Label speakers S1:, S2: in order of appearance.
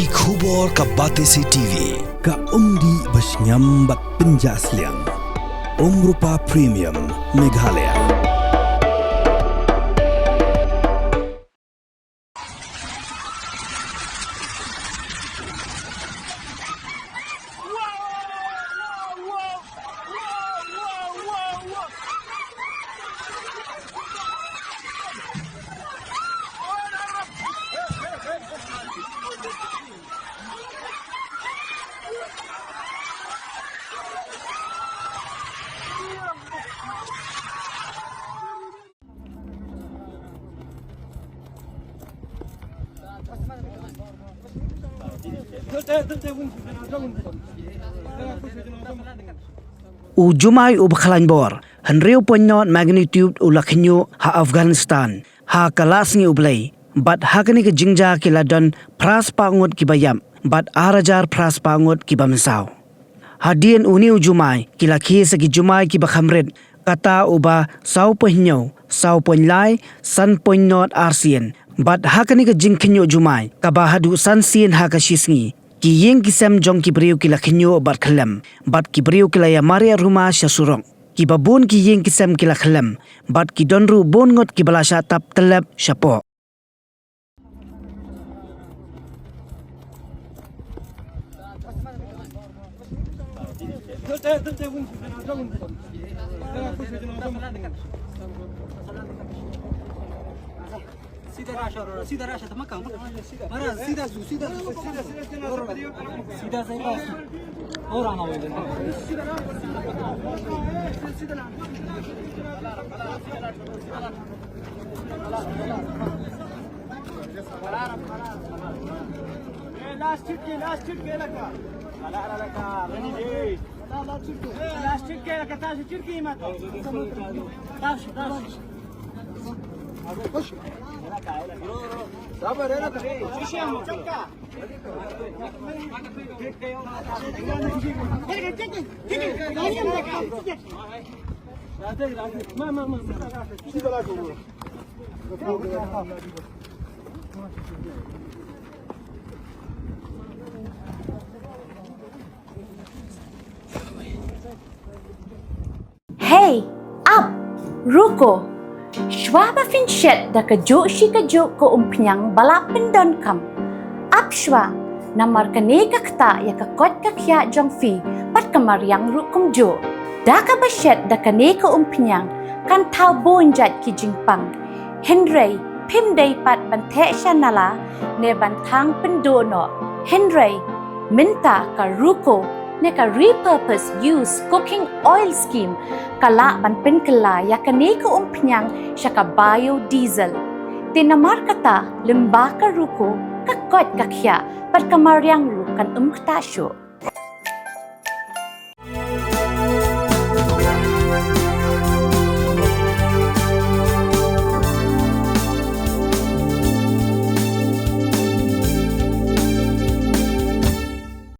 S1: Ki khubor ka Batesi TV.
S2: Ka umdi basnyam bak penjaslian. Rupa Premium Meghalaya.
S3: Ujumai ubakhalan bor Henriu ponyot magnitude ulakhinyo ha Afghanistan ha kalasngi ublay bat hakani ke jingja kiladon pras pangut kibayam bat arajar pras pangut kibamsaw hadien uni ujumai kilakhi sagi jumai kibakhamred kata uba saw pohnyo saw ponlai san ponyot arsien bat hakani ke jingkhinyo jumai kabahadu san sien ha kashisngi ki yeng kisam jong ki beriu ki lakhinyo bat khalam bat ki beriu ki laya maria rumah syasurong ki babun ki yeng kisam ki lakhalam bat ki donru bon ngot ki balasha tap telap syapo
S4: सीधा राशा था मक्का मारा सीधा सीधा सीधा सही और आना बोले लास्ट हिट के लगा अला लगा रनी दे लास्ट हिट के लगा ताज चिरकी मत ताश खुश صبر هنا شو يا مكا
S5: Hey, up, ruko. Shwaba finshet da ka jo shi ka jo ko umpiang balapin don kam. Up shwa, namar ka ne ka kta ya ka kot ka kya jong fi pat kamar yang rukum jo. Da ka bashet da ka ne ka umpiang kan tau bonjat ki jingpang. Henry, pim day pat bante shanala ne bantang pendono. Henry, minta ka ruko ne ka repurpose use cooking oil scheme kala ban pen kala ya kane ko umpnyang siya ka biodiesel tinamar kata limba ka ruko kakot kakya pat kamaryang rukan umktasyo